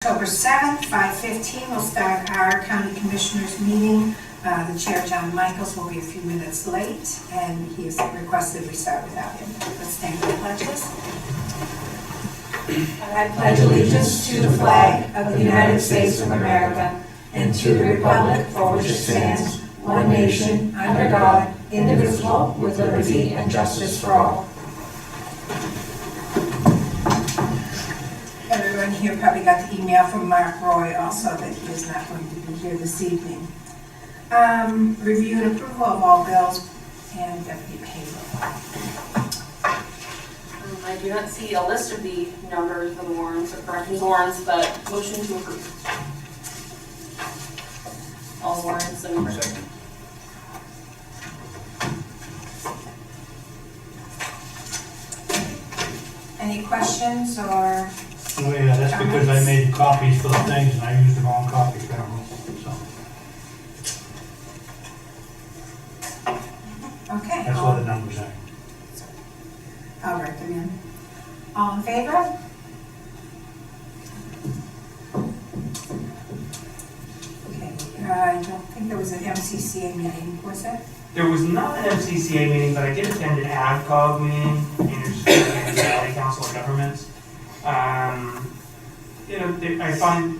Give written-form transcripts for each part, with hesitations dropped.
October 7th, 5:15, we'll start our county commissioners meeting. The chair, John Michaels, will be a few minutes late, and he has requested we start without him. Let's stand for the pledges. I pledge allegiance to the flag of the United States of America and to the republic for which it stands, one nation, under God, indivisible, with liberty and justice for all. Everyone here probably got the email from Mark Roy also that he is not going to be here this evening. Review and approval of all bills and deputy payroll. I do not see a list of the numbers of the warrants or corrections warrants, but motion to approve. All warrants and Second. Any questions or? Oh yeah, that's because I made copies for the things and I used the wrong copy apparently, so Okay. that's what the numbers are. I'll write them in. All in favor? Okay, I don't think there was an MCCA meeting, was it? There was not an MCCA meeting, but I did attend an AdCog meeting, Interstate Valley Council of Governments. I find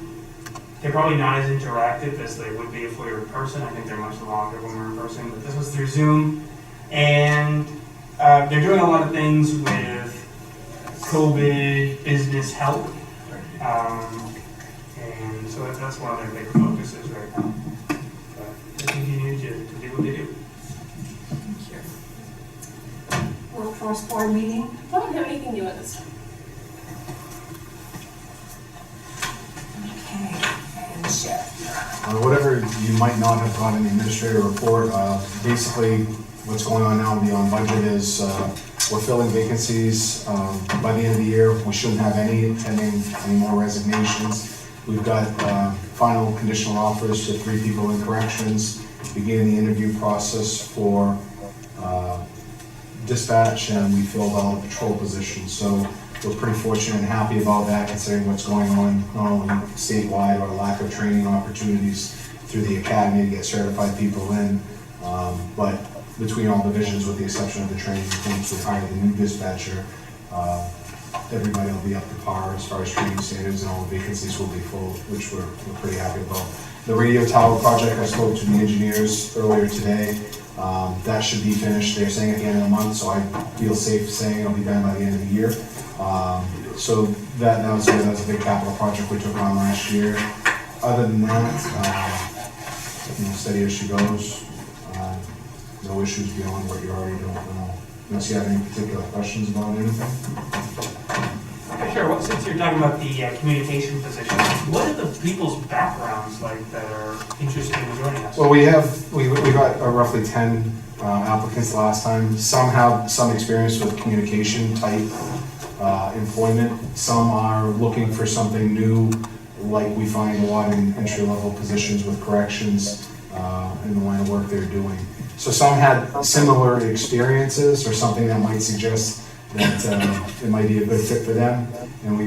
they're probably not as interactive as they would be if we were in person. I think they're much longer when we're in person, but this was through Zoom. And they're doing a lot of things with COVID business help. And so that's one of their big focuses right now. But they continue to do what they do. Thank you. Workforce board meeting? don't have anything new at this time. Okay, and Sheriff. Whatever you might not have got in the administrator report, basically what's going on now beyond budget is we're filling vacancies. By the end of the year, we shouldn't have any more resignations. We've got final conditional offers to 3 people in corrections, beginning the interview process for dispatch, and we filled all the patrol positions. So we're pretty fortunate and happy about that, considering what's going on, not only statewide or lack of training opportunities through the academy to get certified people in, but between all divisions, with the exception of the training, once we hire the new dispatcher, everybody will be up to par as far as training standards, and all the vacancies will be full, which we're pretty happy about. The radio tower project, I spoke to the engineers earlier today. That should be finished, they're saying at the end of the month, so I feel safe saying it'll be done by the end of the year. So that was a big capital project we took on last year. Other than that, steady as she goes. No issues beyond what you're already doing. Unless you have any particular questions about anything. Sure. Since you're talking about the communication position, what are the people's backgrounds like that are interested in joining us? Well, we got roughly 10 applicants last time. Some have some experience with communication type employment. Some are looking for something new, like we find a lot in entry-level positions with corrections in the line of work they're doing. So some had similar experiences or something that might suggest that it might be a good fit for them. And we,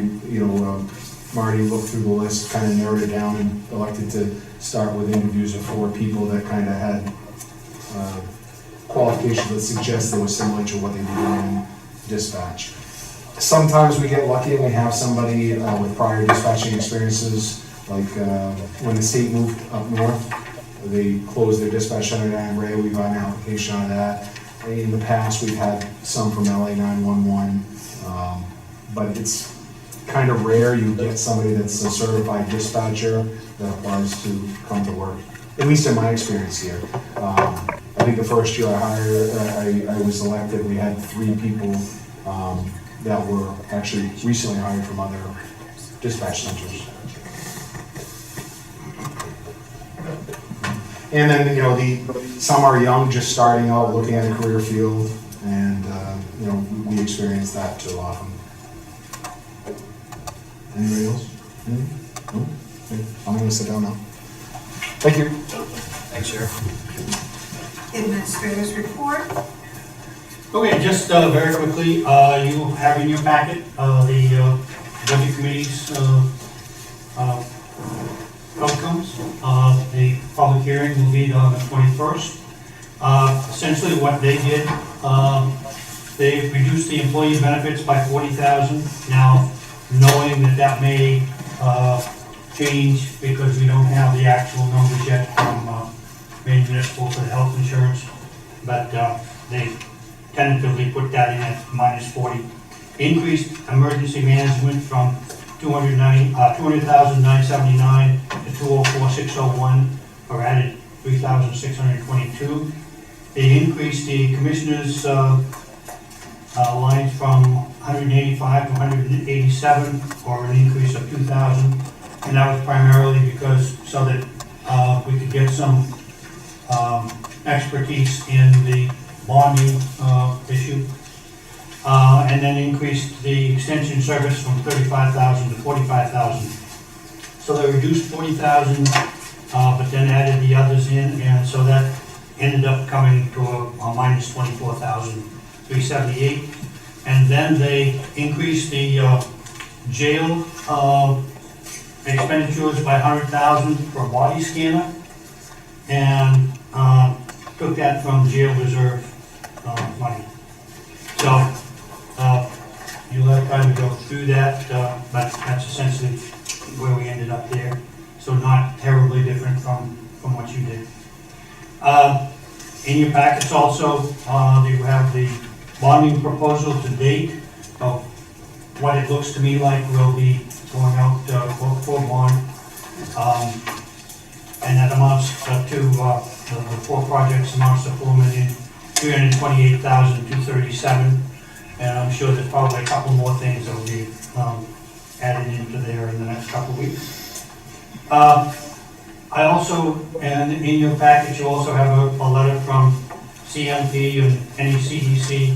Marty looked through the list, kind of narrowed it down, and elected to start with interviews of 4 people that kind of had qualifications that suggest they were similar to what they do in dispatch. Sometimes we get lucky and we have somebody with prior dispatching experiences, like when the state moved up north, they closed their dispatch center down in Ray. We got an application on that. In the past, we've had some from LA 911, but it's kind of rare you get somebody that's a certified dispatcher that applies to come to work, at least in my experience here. I think the first year I was elected, we had 3 people that were actually recently hired from other dispatch centers. And then, some are young, just starting out, looking at a career field, and, we experience that too often. Anybody else? No? Okay. I'm gonna sit down now. Thank you. Thanks, Sheriff. Administrators report. Okay, just very quickly, you have in your packet the budget committee's comes. The public hearing will be on the 21st. Essentially what they did, they reduced the employee benefits by $40,000. Now, knowing that that may change because we don't have the actual numbers yet from Maine Municipal for the health insurance, but they tentatively put that in at minus 40. Increased emergency management from $200,979 to $204,601, or added $3,622. They increased the commissioners' lines from 185 to 187, or an increase of 2,000. And that was primarily because, so that we could get some expertise in the bonding issue. And then increased the extension service from 35,000 to 45,000. So they reduced 40,000, but then added the others in, and so that ended up coming to a minus 24,378. And then they increased the jail expenditures by 100,000 for a body scanner, and took that from jail reserve money. So you'll have time to go through that, but that's essentially where we ended up there. So not terribly different from what you did. In your packets also, you have the bonding proposal to date of what it looks to me like will be going out for bond. And that amounts to, the 4 projects amounts to $4,328,237. And I'm sure there's probably a couple more things that will be added into there in the next couple of weeks. I also, and in your package, you also have a letter from CMP and NECDC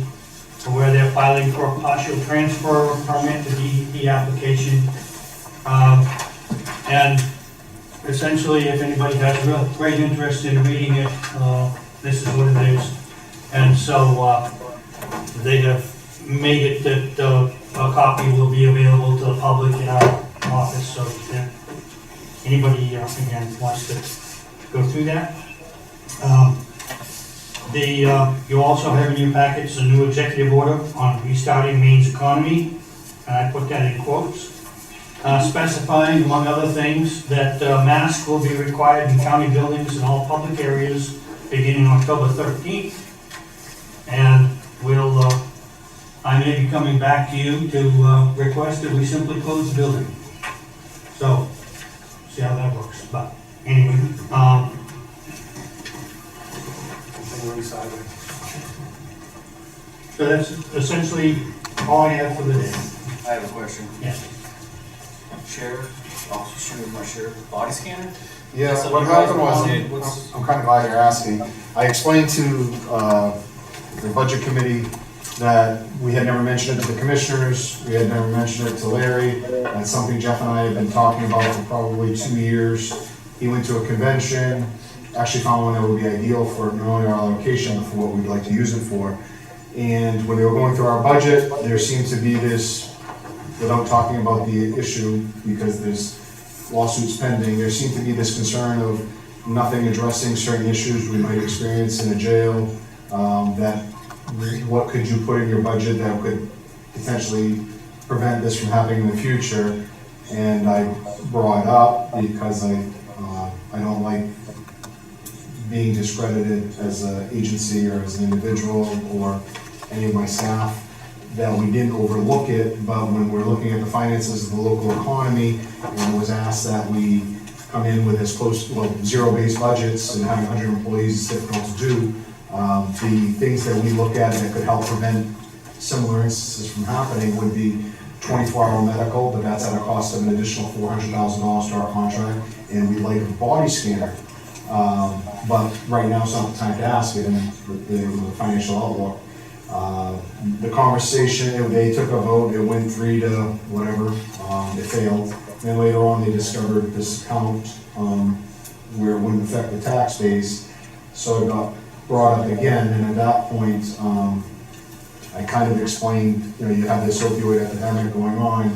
where they're filing for a partial transfer permit, the DEP application. And essentially, if anybody has real great interest in reading it, this is what it is. And so they have made it that a copy will be available to the public in our office, so that anybody, again, wants to go through that. You also have in your packets a new executive order on restarting Maine's economy, and I put that in quotes, specifying, among other things, that masks will be required in county buildings and all public areas beginning October 13th. And I may be coming back to you to request that we simply close the building. So, see how that works. But anyway, so that's essentially all I have for the day. I have a question. Yes. Sheriff, Officer Schumer, Sheriff, body scanner? Yeah, So what you guys happened was, wanted- what's- I'm kind of glad you're asking. I explained to the budget committee that we had never mentioned it to the commissioners, we had never mentioned it to Larry. That's something Jeff and I have been talking about for probably 2 years. He went to a convention, actually found one that would be ideal for not only our location, but for what we'd like to use it for. And when they were going through our budget, there seemed to be this, without talking about the issue, because there's lawsuits pending, there seemed to be this concern of nothing addressing certain issues we might experience in a jail, that what could you put in your budget that could potentially prevent this from happening in the future? And I brought up, because I don't like being discredited as an agency or as an individual or any of my staff, that we didn't overlook it, but when we're looking at the finances of the local economy, and it was asked that we come in with as close, zero-based budgets, and having 100 employees is difficult to do. The things that we look at that could help prevent similar instances from happening would be 24-hour medical, but that's at a cost of an additional $400,000 to our contract, and we'd like a body scanner. But right now it's not the time to ask it, and the financial outlook. The conversation, they took a vote, it went 3 to whatever, it failed. Then later on, they discovered this account where it wouldn't affect the tax base, so it got brought up again, and at that point, I kind of explained, you have this opioid epidemic going on,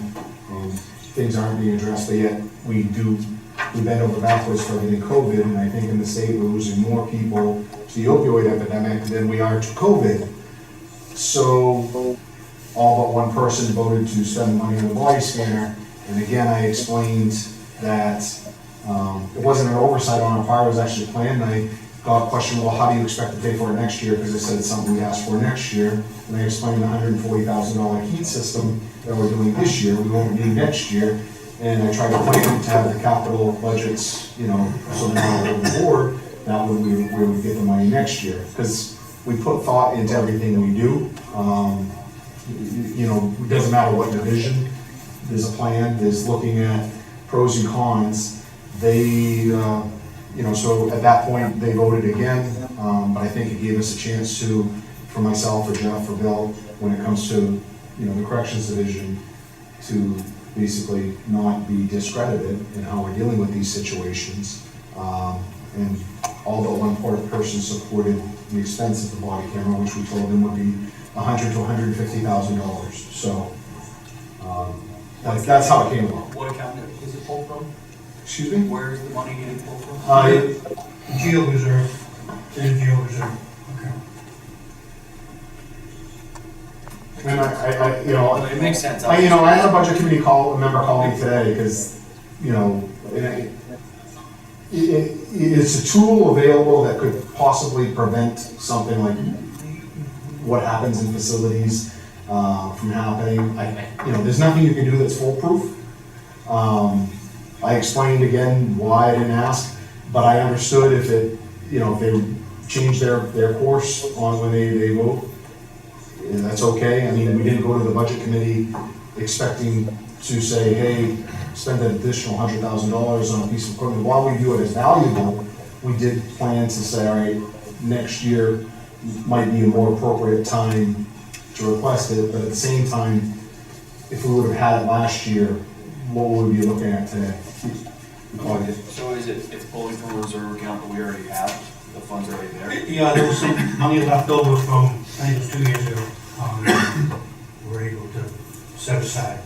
things aren't being addressed, but yet we do we bent over backwards for everything COVID, and I think in the state we're losing more people to the opioid epidemic than we are to COVID. So all but one person voted to spend money on the body scanner, and again, I explained that it wasn't an oversight on our part, it was actually planned. I got a question, well, how do you expect to pay for it next year? Because I said it's something we asked for next year, and I explained the $140,000 heat system that we're doing this year, we won't need next year. And I tried to plan to have the capital budgets, so now we're on the board, that way we would get the money next year. Because we put thought into everything we do. It doesn't matter what division, there's a plan, there's looking at pros and cons. They, so at that point, they voted again, but I think it gave us a chance to, for myself or Jeff or Bill, when it comes to, the corrections division, to basically not be discredited in how we're dealing with these situations. And all but one person supported the expense of the body camera, which we told them would be $100,000 to $150,000. So that's how it came about. What account is it pulled from? Excuse me? Where is the money getting pulled from? Jail reserve, in jail reserve. Okay. And It makes sense. I had a budget committee member call me today because, it's a tool available that could possibly prevent something like what happens in facilities from happening. There's nothing you can do that's foolproof. I explained again why I didn't ask, but I understood if they change their course on when they vote, that's okay. I mean, we didn't go to the budget committee expecting to say, hey, spend an additional $100,000 on a piece of equipment. While we view it as valuable, we did plan to say, all right, next year might be a more appropriate time to request it, but at the same time, if we would have had it last year, what would we be looking at today? So it's pulling from a reserve account that we already have, the funds are already there? Yeah, there was some money left over from, I think it was 2 years ago, we were able to set aside.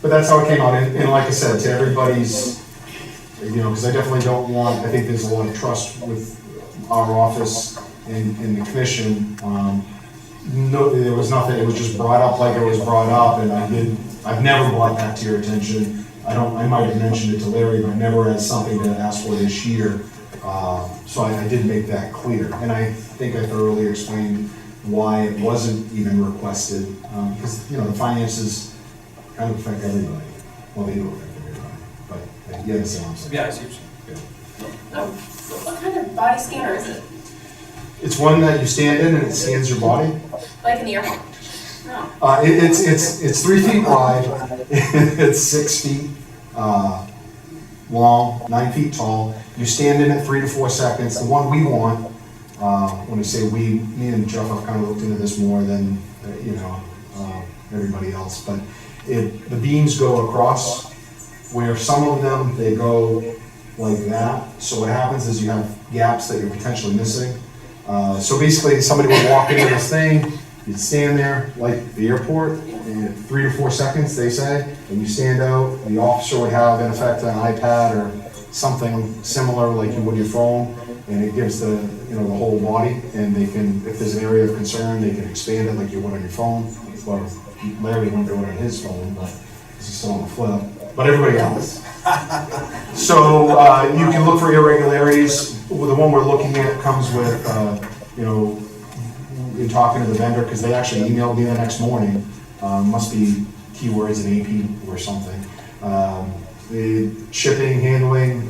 But that's how it came out, and like I said, to everybody's, because I definitely don't want, I think there's a lot of trust with our office and the commission. No, there was nothing, it was just brought up like it was brought up, and I've never brought that to your attention. I might have mentioned it to Larry, but never as something to ask for this year. So I did make that clear, and I think I thoroughly explained why it wasn't even requested, because, the finances kind of affect everybody. Well, they do affect everybody, but you understand what I'm saying. Yeah, I see what you're saying. What kind of body scanner is it? It's one that you stand in and it scans your body. Like in the airport? No. It's 3 feet wide, it's 6 feet long, 9 feet tall. You stand in it 3 to 4 seconds. The one we want, when I say we, me and Jeff have kind of looked into this more than, everybody else, but the beams go across, where some of them, they go like that. So what happens is you have gaps that you're potentially missing. So basically, somebody would walk into this thing, you'd stand there like the airport, and 3 to 4 seconds, they say, and you stand out. The officer would have, in effect, an iPad or something similar like you would your phone, and it gives the whole body, and they can, if there's an area of concern, they can expand it like you would on your phone. Well, Larry wouldn't do it on his phone, but this is still on the flip. But everybody else. So you can look for irregularities. The one we're looking at comes with, in talking to the vendor, because they actually emailed me the next morning. Must be keywords in AP or something. The shipping, handling,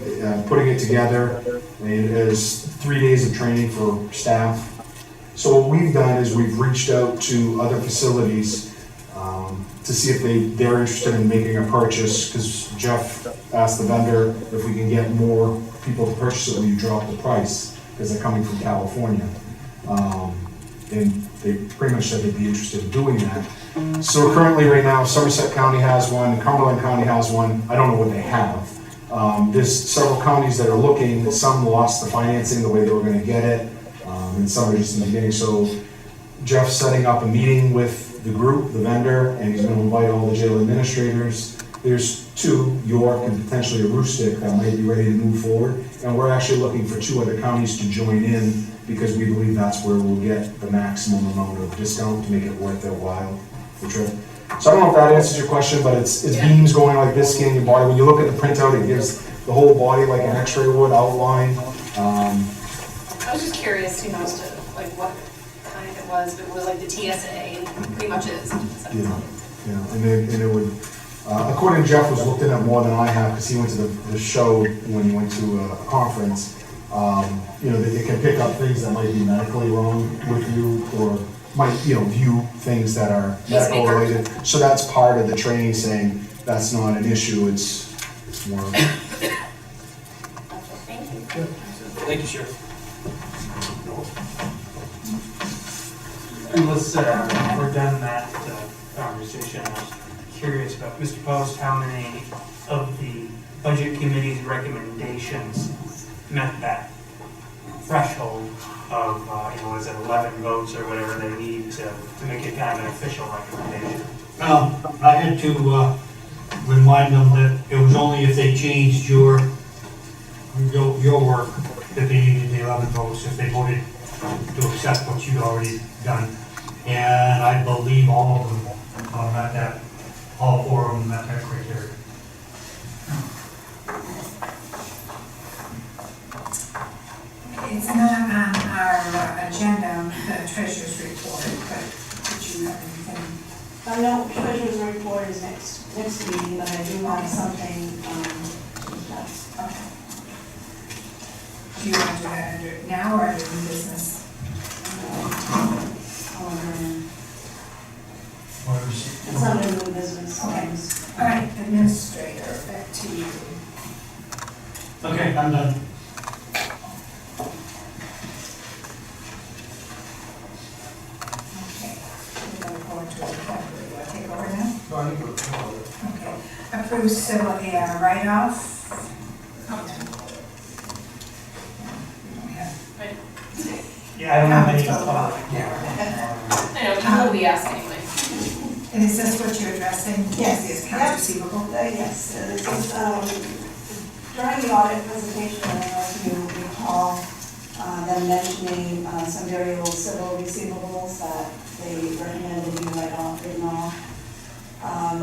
putting it together, and there's 3 days of training for staff. So what we've done is we've reached out to other facilities to see if they're interested in making a purchase, because Jeff asked the vendor if we can get more people to purchase it when you drop the price, because they're coming from California. And they pretty much said they'd be interested in doing that. So currently right now, Somerset County has one, Cumberland County has one, I don't know what they have. There's several counties that are looking, some lost the financing the way they were gonna get it, and some are just in the beginning. So Jeff's setting up a meeting with the group, the vendor, and he's gonna invite all the jail administrators. There's 2, York, and potentially Aroostook that might be ready to move forward. And we're actually looking for 2 other counties to join in because we believe that's where we'll get the maximum amount of discount to make it worth their while, the trip. So I don't know if that answers your question, but it's beams going like this, scanning your body. When you look at the printout, it gives the whole body like an x-ray would outline. I was just curious, you know, as to like what kind it was, if it was like the TSA, and pretty much is. And it would, according to Jeff, was looked in at more than I have, because he went to the show when he went to a conference. You know, it can pick up things that might be medically wrong with you, or might, you know, view things that are medical related. So that's part of the training, saying that's not an issue, it's more. Thank you. Thank you, Sheriff. Unless we're done that conversation, I was curious about, Mr. Post, how many of the budget committee's recommendations met that threshold of, you know, is it 11 votes or whatever they need to make it kind of an official recommendation? I had to remind them that it was only if they changed your work that they needed the 11 votes, if they voted to accept what you'd already done. And I believe all of them met that, all 4 of them met that criteria. It's not on our agenda, the treasurer's report, but did you have anything? No, treasurer's report is next meeting, but I do have something, that's, Okay. Do you want to do that under now or under new business? it's under new business. Okay. All right, administrator, back to you. Okay, I'm done. Okay. We're going to go into the category. You want to take over now? Okay. Approve civil air write-off. Yeah, I don't have any. I know, you will be asked anyway. And is this what you're addressing? Yes. Is accounts receivable? Yes, this is, during the audit presentation, I don't know if you recall, them mentioning, some very old civil receivables that they recommended you write off, written off.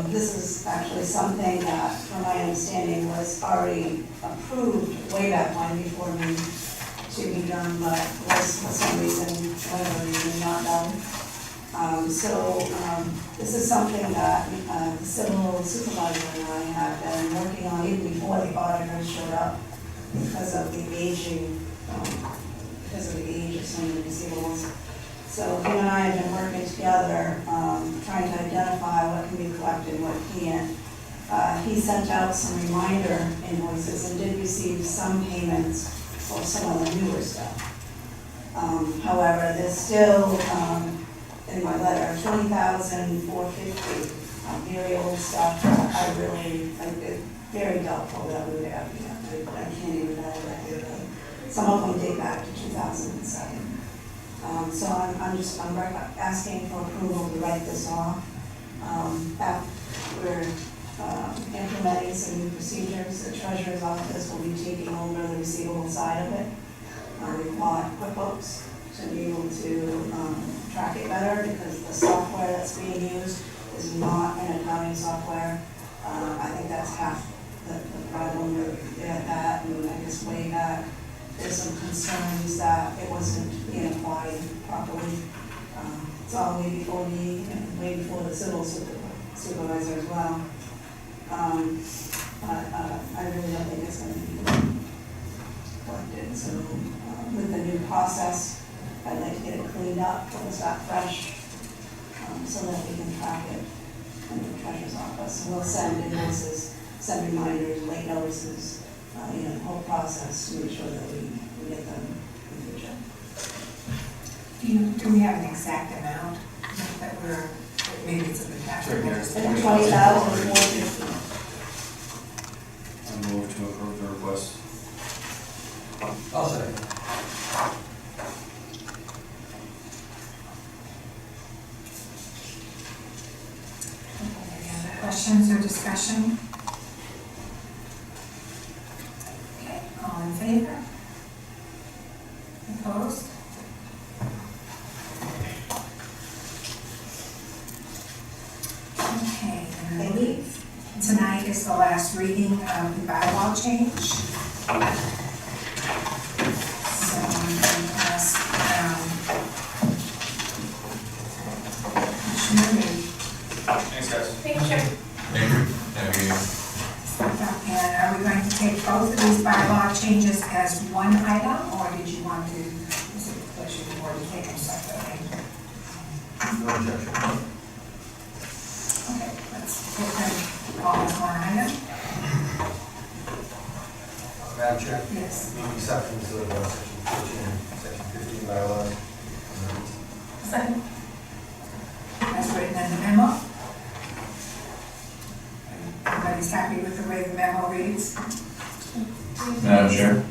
This is actually something that, from my understanding, was already approved way back when, before me to be done, but was for some reason, whatever reason, not done. This is something that the civil supervisor and I have been working on even before the auditors showed up because of the aging, because of the age of some of the receivables. So him and I have been working together, trying to identify what can be collected, what can't. He sent out some reminder invoices and did receive some payments for some of the newer stuff. However, there's still, in my letter, $20,450, very old stuff. I really, very doubtful that we would have, I can't even know that. Some of them date back to 2007. So I'm asking for approval to write this off. We're implementing some new procedures. The treasurer's office will be taking over the receivable side of it. We bought QuickBooks to be able to track it better because the software that's being used is not an accounting software. I think that's half the problem with that, and I guess way back, there's some concerns that it wasn't being applied properly. It's all way before me and way before the civil supervisor as well. I really don't think it's going to be collected. So with the new process, I'd like to get it cleaned up, put it back fresh, so that we can track it in the treasurer's office. And we'll send invoices, send reminders, late notices, the whole process to make sure that we get them in the future. Do we have an exact amount that we're, maybe it's in the tax? Sure, yeah. It's $20,450. I move to approve the request. I'll say. Any other questions or discussion? last reading of the bylaw change. So I'm going to ask, Commissioner Reed. Thanks, guys. Thank you, Chair. Thank you. Thank you. And are we going to take both of these bylaw changes as one item, or did you want to, is it a pleasure of the board to take them separately? No objection. Okay, let's take them all as one item. Madam Chair, Yes. the exceptions of section 14 and section 15 bylaws. Second. As written in the memo. Everybody's happy with the way the memo reads? Madam Chair,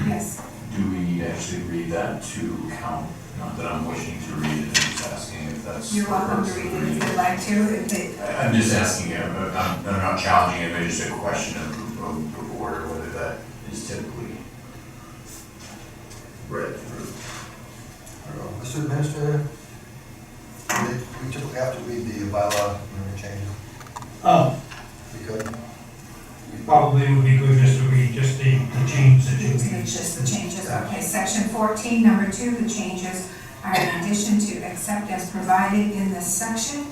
Yes. do we need to actually read that to count? Not that I'm wishing to read it, I'm just asking if that's. You're welcome to read it if you'd like to. If they, I'm just asking, I'm not challenging it, but just a question of the board, whether that is typically read through. I don't know. Mr. Administrator, we typically have to read the bylaw when we change it. Oh, We could. probably would be good just to read just the change that you it's made. just the changes. Okay, section 14, number 2, the changes are in addition to except as provided in this section.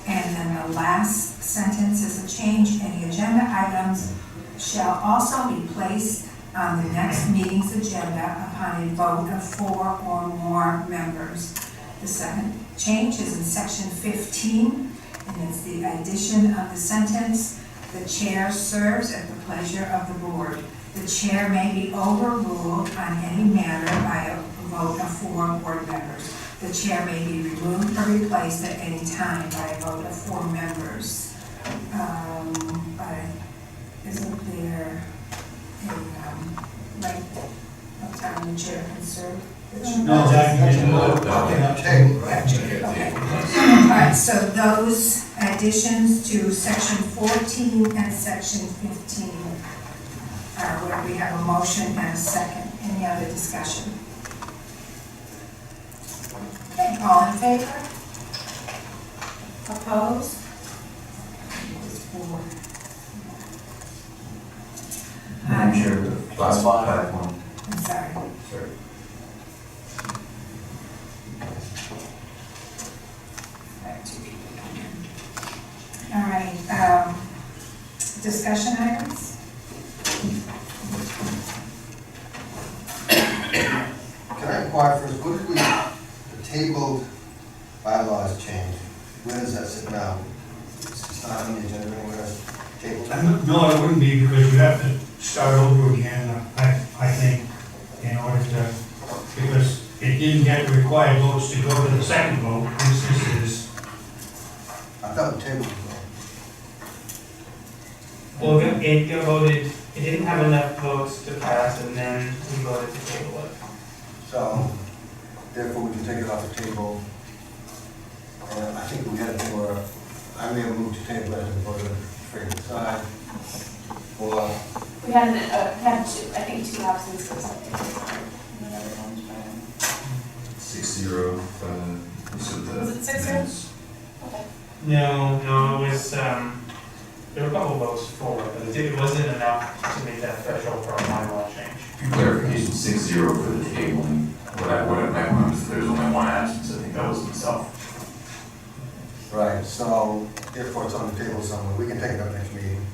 And then the last sentence is a change. Any agenda items shall also be placed on the next meeting's agenda upon a vote of 4 or more members. The second change is in section 15, and it's the addition of the sentence, "The chair serves at the pleasure of the board. The chair may be overruled on any matter by a vote of 4 board members. The chair may be removed or replaced at any time by a vote of 4 members." But isn't there a, right, of time the chair can serve? No, that, Table, right? Okay. All right, so those additions to section 14 and section 15 are where we have a motion and a second. Any other discussion? Okay, all in favor? Opposed? It's 4. Madam Chair, Class five. one. I'm sorry. Sorry. All right, discussion items? Can I inquire first, what did the tabled bylaws change? Where does that sit now? It's not on the agenda anywhere, tabled? no, it wouldn't be because you have to start over again, I think, in order to, because it didn't get required votes to go to the second vote. This is, I thought the table was Well, it got voted, it didn't have enough votes to pass, and then we voted to table it. so therefore we can take it off the table. And I think we had it for, I may have moved to table it and voted to free it aside. Or, We had, two, I think 2 absences. And then everyone's trying. 6-0, so the. Was it 6-0? minutes. Okay. No, it was, there were a couple votes for it, but it wasn't enough to make that threshold for a bylaw change. Clarification, 6-0 for the tabling. What I meant was there's only one absence, I think that was himself. right, so therefore it's on the table somewhere. We can take it up next meeting.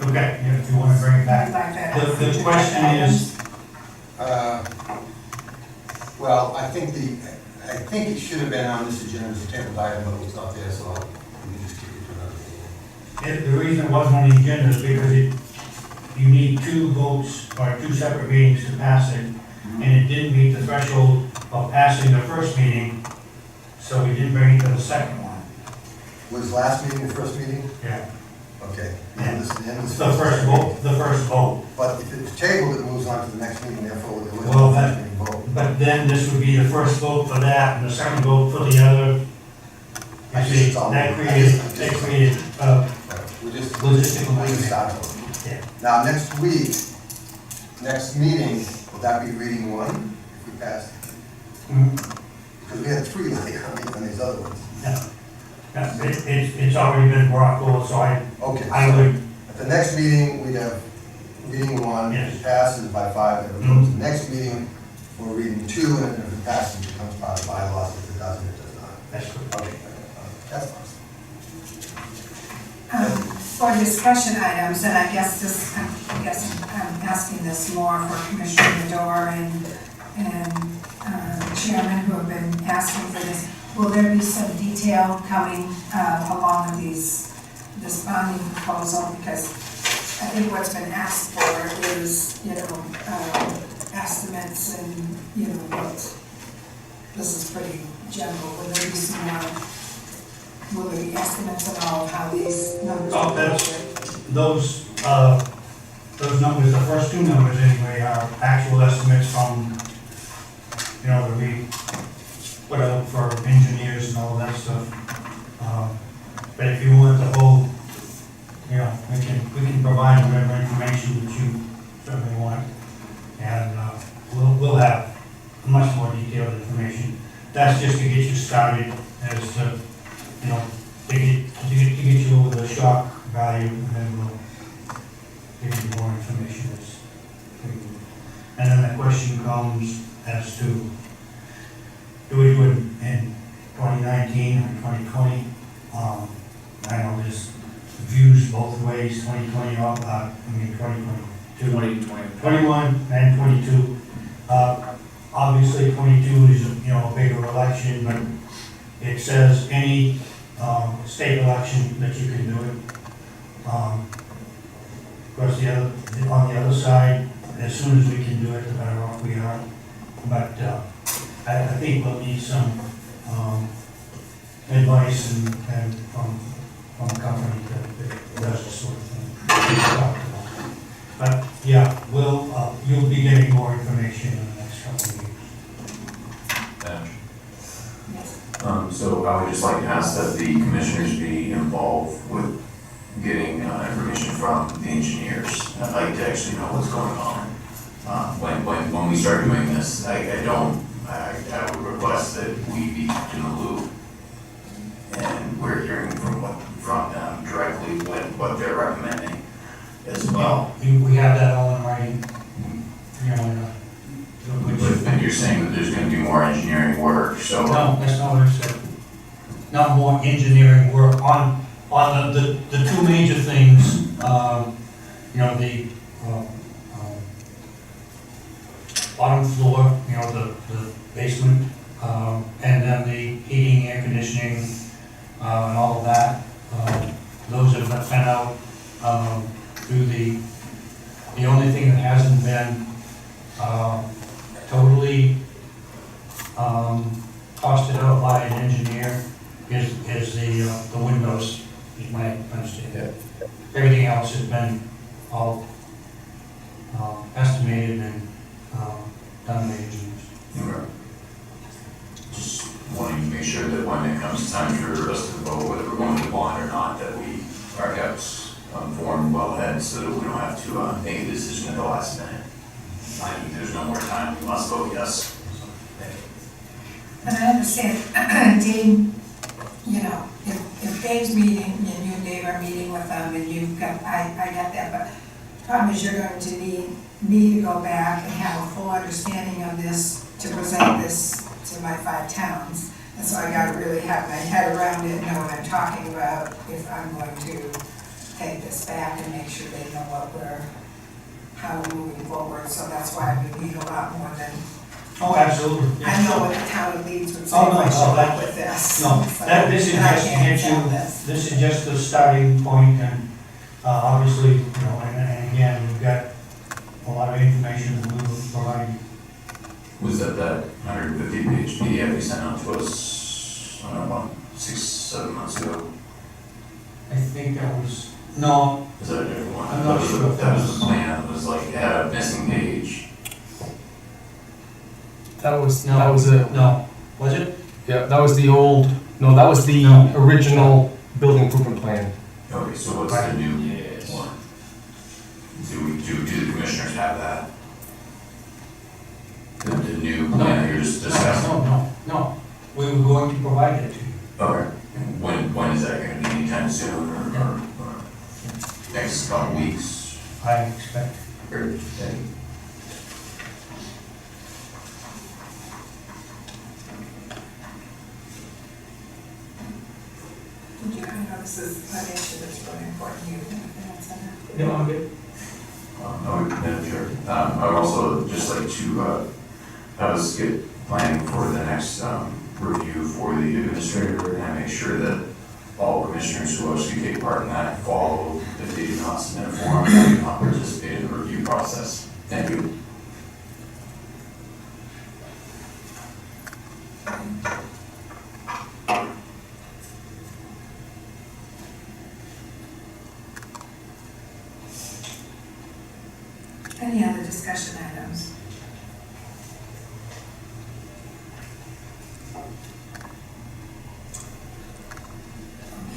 okay, if you want to bring it I'd back. like that. The question is, Well, I think it should have been on this agenda as a table item, but it's not there, so we can just keep it to another meeting. the reason it wasn't on the agenda is because you need 2 votes or 2 separate meetings to pass it, and it didn't meet the threshold of passing the first meeting, so we didn't bring it to the second one. Was last meeting the first meeting? Yeah. Okay. Yeah. This It's the first vote. But if it's tabled, it moves on to the next meeting, therefore it was Well, the that- first meeting vote. But then this would be the first vote for that, and the second vote for the other. You see, that created, We just, logistical we just things. start. Yeah. Now, next week, next meeting, will that be reading 1 if we pass? Mhm. Because we had 3 like on these other ones. Yeah. It's already been brought forward, so Okay. I would, At the next meeting, we have reading one, if Yes. it passes by 5, then it goes to the next meeting, we're reading 2, and if it passes, it becomes part of bylaws, if it doesn't, it does not. that's good. Okay, that's fine. For discussion items, and I guess I'm asking this more for Commissioner Medor and Chairman who have been asking for this. Will there be some detail coming along with this bonding proposal? Because I think what's been asked for is, estimates and, what, this is pretty general. Will there be some more, will there be estimates at all of how these numbers Oh, will that's- work? Those numbers, the first two numbers anyway, are actual estimates from, that we put out for engineers and all that stuff. But if you want the whole, we can provide whatever information that you certainly want. And we'll have much more detailed information. That's just to get you started as to, to get you over the shock value, and then we'll give you more information as we move. And then the question comes as to, do we do it in 2019 or 2020? I know there's views both ways, 2020, 2022. 21 and 22. Obviously, 22 is, a bigger election, but it says any state election that you can do it. Of course, on the other side, as soon as we can do it, the better off we are. But I think we'll need some advice and from a company that does this sort of thing. But yeah, you'll be getting more information in the next couple of years. Yes. So I would just like to ask that the commissioners be involved with getting information from the engineers. I'd like to actually know what's going on. When we start doing this, I would request that we be kept in the loop. And we're hearing from them directly what they're recommending as well. We have that all in writing. And you're saying that there's gonna be more engineering work, so. No, that's not what I said. Not more engineering work on the two major things, the bottom floor, the basement, and then the heating, air conditioning, and all of that. Those have been sent out through the only thing that hasn't been totally costed out by an engineer is the windows, is my understanding. Everything else has been all estimated and done by engineers. Okay. Just wanting to make sure that when it comes time for us to vote whether we're going to bond or not, that we are kept informed well ahead so that we don't have to make a decision at the last minute. I think there's no more time, we must vote yes. And I understand, Dean, if Dave's meeting, and you and Dave are meeting with them, and you've got, I get that, but the problem is you're going to need me to go back and have a full understanding of this, to present this to my 5 towns. And so I gotta really have my head around it, and know what I'm talking about, if I'm going to take this back and make sure they know how we're moving forward. So that's why we need a lot more than, Oh, absolutely. I know what the town of Leeds would say Oh, if no, I no, showed that- up with this. No, So, this is and I just to can't get tell you, this. this is just the starting point, and obviously, and again, we've got a lot of information that we will provide you. Was that 150-page PDF they sent out to us, I don't know, about 6-7 months ago? I think that was, no, Is that a different one? I'm not sure if That was the plan, it was like, it had a missing page. That was it. no, was it? Yeah, that was the old, no, that was the No. original building improvement plan. Okay, so what's the new one? Do the commissioners have that? The new plan that you're just discussing? No, we were going to provide it to you. Okay, and when soon or next couple weeks? I expect. Great, thank you. I know this is an issue that's really important to you. Anything else on that? No, I'm good. Madam Chair, I would also just like to have us get planning for the next review for the administrator and make sure that all commissioners who actually take part in that follow, if they do not submit a form, they do not participate in the review process. Thank you. Any other discussion items?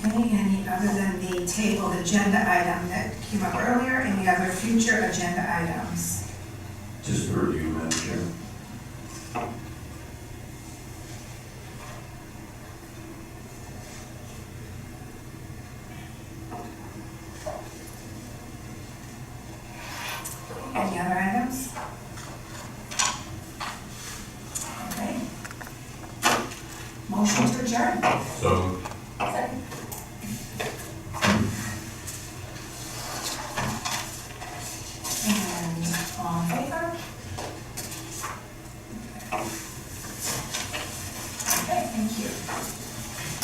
Okay, any other than the tabled agenda item that came up earlier, any other future agenda items? Just a review, Madam Chair.